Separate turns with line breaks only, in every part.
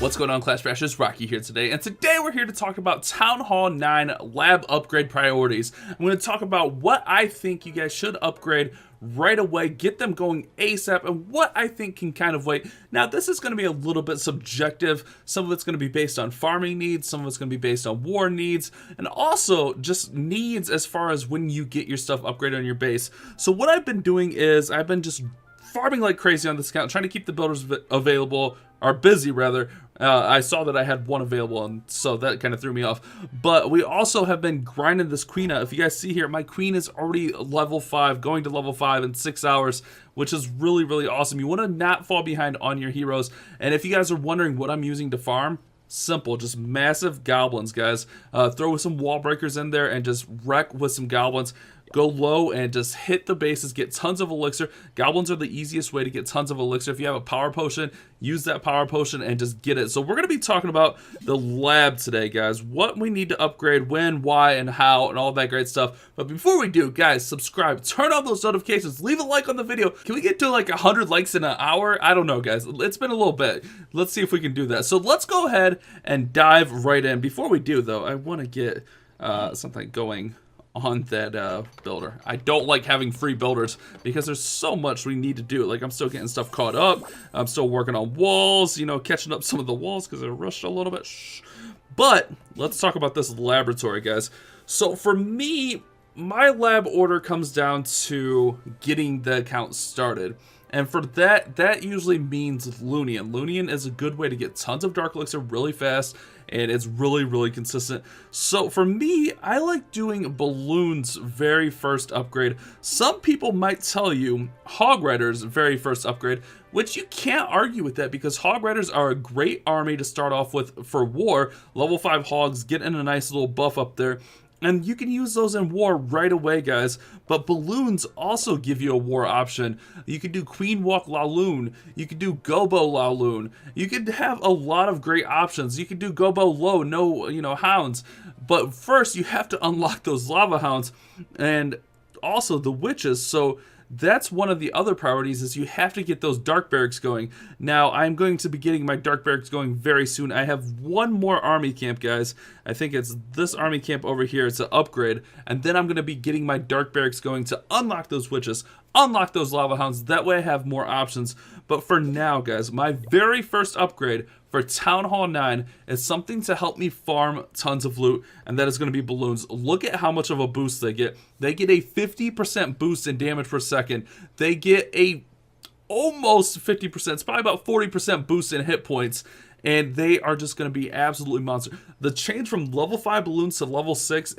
What's going on, Clash Bashers? Rocky here today, and today we're here to talk about Town Hall 9 lab upgrade priorities. I'm going to talk about what I think you guys should upgrade right away, get them going ASAP, and what I think can kind of wait. Now, this is going to be a little bit subjective. Some of it's going to be based on farming needs, some of it's going to be based on war needs, and also just needs as far as when you get your stuff upgraded on your base. So what I've been doing is I've been just farming like crazy on this account, trying to keep the builders available, or busy rather. I saw that I had one available, and so that kind of threw me off. But we also have been grinding this queen out. If you guys see here, my queen is already level 5, going to level 5 in 6 hours, which is really, really awesome. You want to not fall behind on your heroes. And if you guys are wondering what I'm using to farm, simple, just massive goblins, guys. Throw some wall breakers in there and just wreck with some goblins. Go low and just hit the bases, get tons of elixir. Goblins are the easiest way to get tons of elixir. If you have a power potion, use that power potion and just get it. So we're going to be talking about the lab today, guys. What we need to upgrade, when, why, and how, and all that great stuff. But before we do, guys, subscribe, turn on those notifications, leave a like on the video. Can we get to like 100 likes in an hour? I don't know, guys. It's been a little bit. Let's see if we can do that. So let's go ahead and dive right in. Before we do, though, I want to get something going on that builder. I don't like having free builders because there's so much we need to do. Like, I'm still getting stuff caught up. I'm still working on walls, you know, catching up some of the walls because I rushed a little bit. But let's talk about this laboratory, guys. So for me, my lab order comes down to getting the account started. And for that, that usually means Lunian. Lunian is a good way to get tons of Dark Elixir really fast, and it's really, really consistent. So for me, I like doing Balloon's very first upgrade. Some people might tell you Hog Riders' very first upgrade, which you can't argue with that because Hog Riders are a great army to start off with for war. Level 5 Hogs, getting a nice little buff up there. And you can use those in war right away, guys. But balloons also give you a war option. You can do Queen Walk Laloon. You can do Gobo Laloon. You could have a lot of great options. You can do Gobo Low, no, hounds. But first, you have to unlock those lava hounds and also the witches. So that's one of the other priorities, is you have to get those dark barracks going. Now, I'm going to be getting my dark barracks going very soon. I have one more army camp, guys. I think it's this army camp over here. It's an upgrade. And then I'm going to be getting my dark barracks going to unlock those witches, unlock those lava hounds. That way I have more options. But for now, guys, my very first upgrade for Town Hall 9 is something to help me farm tons of loot, and that is going to be balloons. Look at how much of a boost they get. They get a 50% boost in damage per second. They get a almost 50%, it's probably about 40% boost in hit points, and they are just going to be absolutely monster. The change from level 5 balloons to level 6,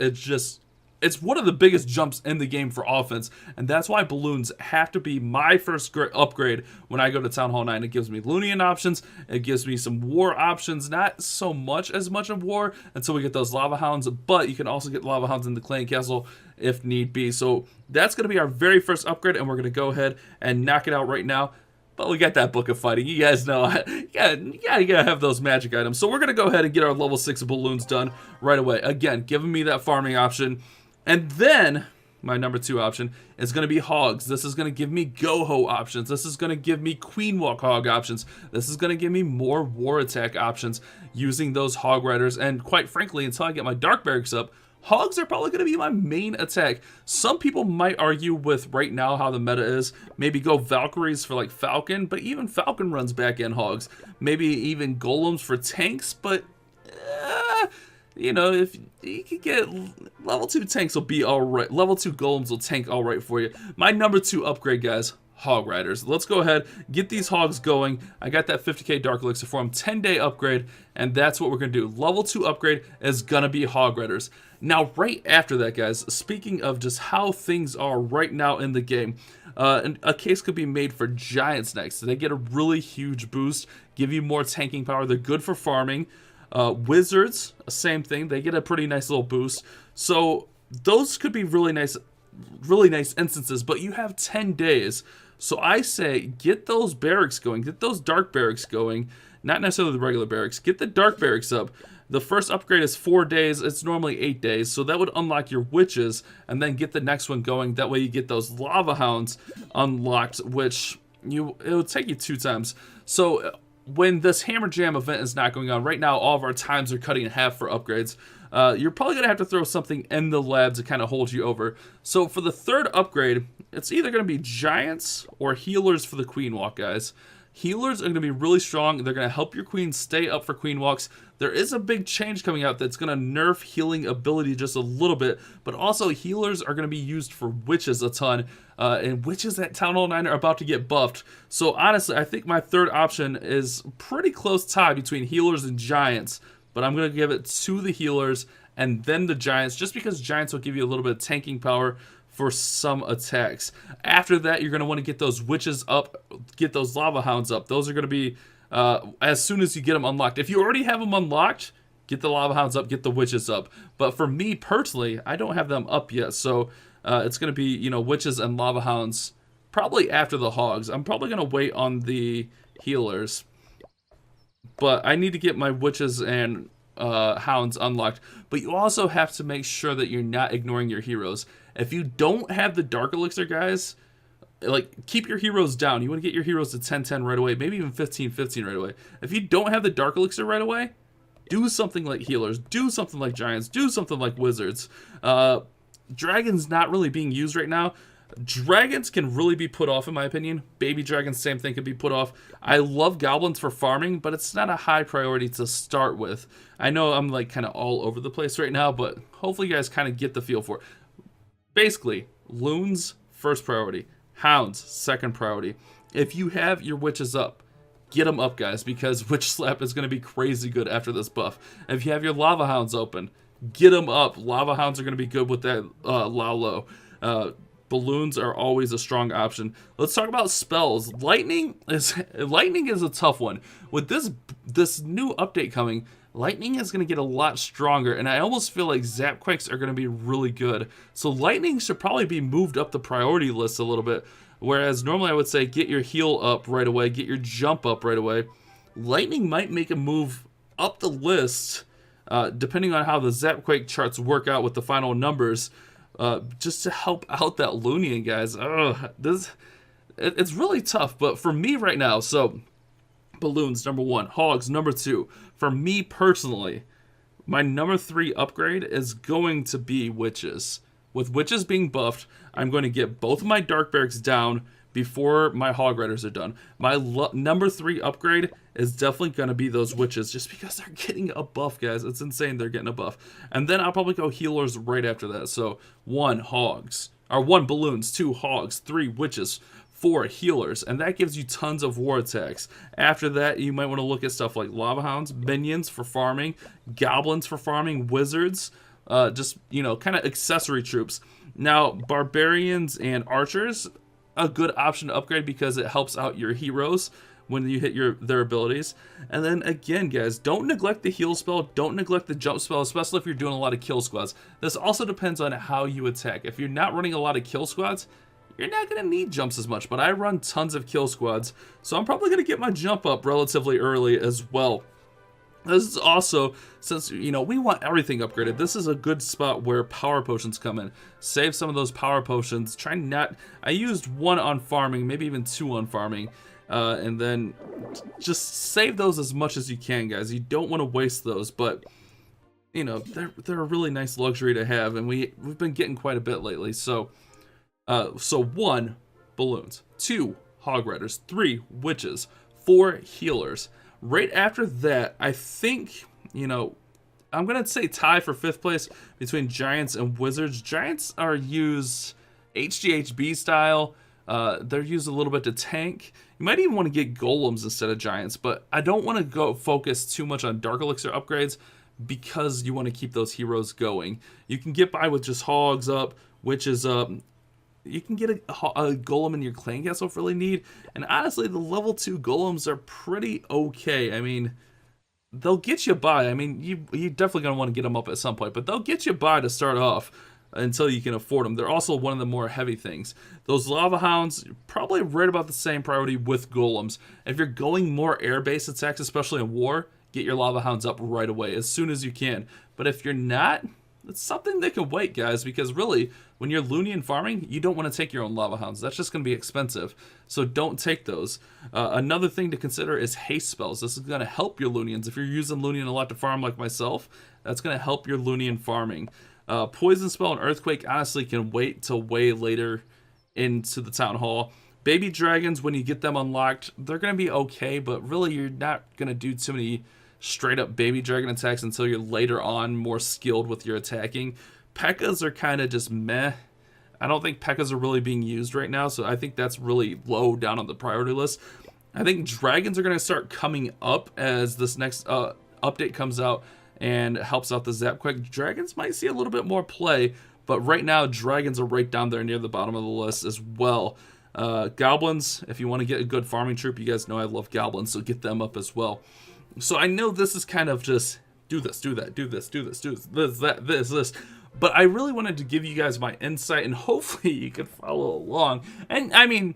it's one of the biggest jumps in the game for offense, and that's why balloons have to be my first upgrade when I go to Town Hall 9. It gives me Lunian options, it gives me some war options, not so much as much of war until we get those lava hounds, but you can also get lava hounds in the clan castle if need be. So that's going to be our very first upgrade, and we're going to go ahead and knock it out right now. But we got that Book of Fighting. You guys know, you gotta have those magic items. So we're going to go ahead and get our level 6 balloons done right away. Again, giving me that farming option. And then, my number 2 option is going to be hogs. This is going to give me Go-Ho options. This is going to give me Queen Walk Hog options. This is going to give me more war attack options using those Hog Riders. And quite frankly, until I get my Dark Barracks up, hogs are probably going to be my main attack. Some people might argue with right now how the meta is. Maybe go Valkyries for like Falcon, but even Falcon runs back in hogs. Maybe even Golems for tanks, but if you could get level 2 tanks will be alright. Level 2 golems will tank alright for you. My number 2 upgrade, guys, Hog Riders. Let's go ahead, get these hogs going. I got that 50k Dark Elixir for them, 10-day upgrade, and that's what we're going to do. Level 2 upgrade is going to be Hog Riders. Now, right after that, guys, speaking of just how things are right now in the game, a case could be made for Giants next. They get a really huge boost, give you more tanking power. They're good for farming. Wizards, same thing. They get a pretty nice little boost. So those could be really nice instances, but you have 10 days. So I say get those barracks going. Get those dark barracks going. Not necessarily the regular barracks. Get the dark barracks up. The first upgrade is 4 days. It's normally 8 days. So that would unlock your witches and then get the next one going. That way you get those lava hounds unlocked, which it would take you 2 times. So when this Hammer Jam event is not going on, right now all of our times are cutting in half for upgrades. You're probably going to have to throw something in the lab to kind of hold you over. So for the third upgrade, it's either going to be Giants or Healers for the Queen Walk, guys. Healers are going to be really strong. They're going to help your queen stay up for queen walks. There is a big change coming out that's going to nerf healing ability just a little bit, but also healers are going to be used for witches a ton, and witches at Town Hall 9 are about to get buffed. So honestly, I think my third option is pretty close tie between healers and giants, but I'm going to give it to the healers and then the giants, just because giants will give you a little bit of tanking power for some attacks. After that, you're going to want to get those witches up, get those lava hounds up. Those are going to be as soon as you get them unlocked. If you already have them unlocked, get the lava hounds up, get the witches up. But for me personally, I don't have them up yet, so it's going to be, you know, witches and lava hounds probably after the hogs. I'm probably going to wait on the healers, but I need to get my witches and hounds unlocked. But you also have to make sure that you're not ignoring your heroes. If you don't have the dark elixir, guys, like, keep your heroes down. You want to get your heroes to 10-10 right away, maybe even 15-15 right away. If you don't have the dark elixir right away, do something like healers, do something like giants, do something like wizards. Dragons not really being used right now. Dragons can really be put off, in my opinion. Baby dragons, same thing, can be put off. I love goblins for farming, but it's not a high priority to start with. I know I'm like kind of all over the place right now, but hopefully you guys kind of get the feel for it. Basically, loons, first priority. Hounds, second priority. If you have your witches up, get them up, guys, because Witch Slap is going to be crazy good after this buff. If you have your lava hounds open, get them up. Lava hounds are going to be good with that Lalo. Balloons are always a strong option. Let's talk about spells. Lightning is a tough one. With this new update coming, lightning is going to get a lot stronger, and I almost feel like Zapquakes are going to be really good. So lightning should probably be moved up the priority list a little bit, whereas normally I would say get your heal up right away, get your jump up right away. Lightning might make a move up the list, depending on how the Zapquake charts work out with the final numbers, just to help out that Loonian, guys. It's really tough, but for me right now, so balloons, number 1. Hogs, number 2. For me personally, my number 3 upgrade is going to be witches. With witches being buffed, I'm going to get both of my dark barracks down before my Hog Riders are done. My number 3 upgrade is definitely going to be those witches, just because they're getting a buff, guys. It's insane they're getting a buff. And then I'll probably go healers right after that. So 1 hogs, or 1 balloons, 2 hogs, 3 witches, 4 healers, and that gives you tons of war attacks. After that, you might want to look at stuff like lava hounds, minions for farming, goblins for farming, wizards, just, you know, kind of accessory troops. Now, barbarians and archers, a good option to upgrade because it helps out your heroes when you hit their abilities. And then again, guys, don't neglect the heal spell, don't neglect the jump spell, especially if you're doing a lot of kill squads. This also depends on how you attack. If you're not running a lot of kill squads, you're not going to need jumps as much, but I run tons of kill squads, so I'm probably going to get my jump up relatively early as well. This is also, since, you know, we want everything upgraded, this is a good spot where power potions come in. Save some of those power potions. Try not, I used 1 on farming, maybe even 2 on farming, and then just save those as much as you can, guys. You don't want to waste those, but, you know, they're a really nice luxury to have, and we've been getting quite a bit lately, so... 1, balloons, 2, Hog Riders, 3, witches, 4, healers. Right after that, I think, you know, I'm going to say tie for 5th place between giants and wizards. Giants are used HGHB style. They're used a little bit to tank. You might even want to get golems instead of giants, but I don't want to go focus too much on dark elixir upgrades because you want to keep those heroes going. You can get by with just hogs up, witches up. You can get a golem in your clan castle if you really need. And honestly, the level 2 golems are pretty okay. I mean, they'll get you by. I mean, you're definitely going to want to get them up at some point, but they'll get you by to start off until you can afford them. They're also one of the more heavy things. Those lava hounds, probably right about the same priority with golems. If you're going more air-based attacks, especially in war, get your lava hounds up right away as soon as you can. But if you're not, it's something that can wait, guys, because really, when you're Loonian farming, you don't want to take your own Lava Hounds. That's just going to be expensive, so don't take those. Another thing to consider is Haste Spells. This is going to help your Loonians. If you're using Loonian a lot to farm like myself, that's going to help your Loonian farming. Poison Spell and Earthquake honestly can wait till way later into the Town Hall. Baby Dragons, when you get them unlocked, they're going to be okay, but really you're not going to do too many straight up Baby Dragon attacks until you're later on more skilled with your attacking. P.E.K.K.A.s are kind of just meh. I don't think P.E.K.K.A.s are really being used right now, so I think that's really low down on the priority list. I think Dragons are going to start coming up as this next update comes out and helps out the Zap Quick. Dragons might see a little bit more play, but right now Dragons are right down there near the bottom of the list as well. Goblins, if you want to get a good farming troop, you guys know I love Goblins, so get them up as well. So I know this is kind of just do this, do that, do this, do this, do this, that, this, but I really wanted to give you guys my insight, and hopefully you can follow along. And I mean,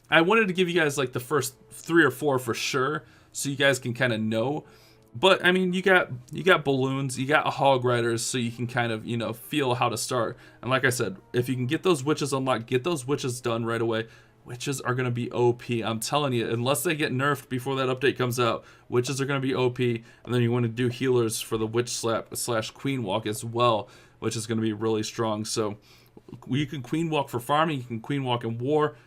I wanted to give you guys like the first 3 or 4 for sure, so you guys can kind of know. But I mean, you got balloons, you got Hog Riders, so you can kind of, you know, feel how to start. And like I said, if you can get those witches unlocked, get those witches done right away. Witches are going to be OP. I'm telling you, unless they get nerfed before that update comes out, witches are going to be OP. And then you want to do healers for the witch slap / queen walk as well, which is going to be really strong. So you can queen walk for farming, you can queen walk in war.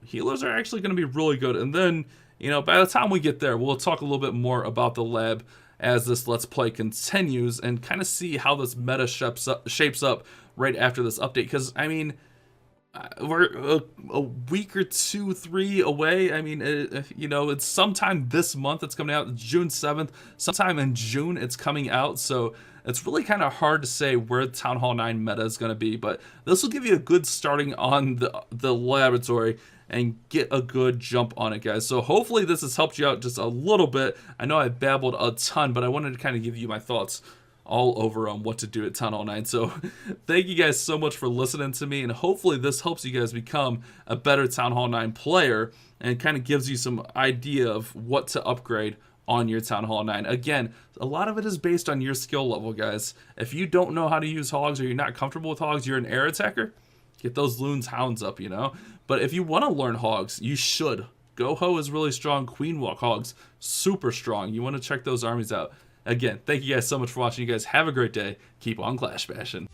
Healers are actually going to be really good. And then, you know, by the time we get there, we'll talk a little bit more about the lab as this Let's Play continues and kind of see how this meta shapes up right after this update. Because, I mean, we're a week or 2, 3 away. I mean, you know, it's sometime this month it's coming out. It's June 7th. Sometime in June it's coming out. So it's really kind of hard to say where Town Hall 9 meta is going to be. But this will give you a good starting on the laboratory and get a good jump on it, guys. So hopefully this has helped you out just a little bit. I know I babbled a ton, but I wanted to kind of give you my thoughts all over on what to do at Town Hall 9. So thank you guys so much for listening to me, and hopefully this helps you guys become a better Town Hall 9 player and kind of gives you some idea of what to upgrade on your Town Hall 9. Again, a lot of it is based on your skill level, guys. If you don't know how to use hogs or you're not comfortable with hogs, you're an air attacker, get those loons hounds up, you know. But if you want to learn hogs, you should. Go-Ho is really strong. Queen Walk hogs, super strong. You want to check those armies out. Again, thank you guys so much for watching. You guys have a great day. Keep on Clash Bashing.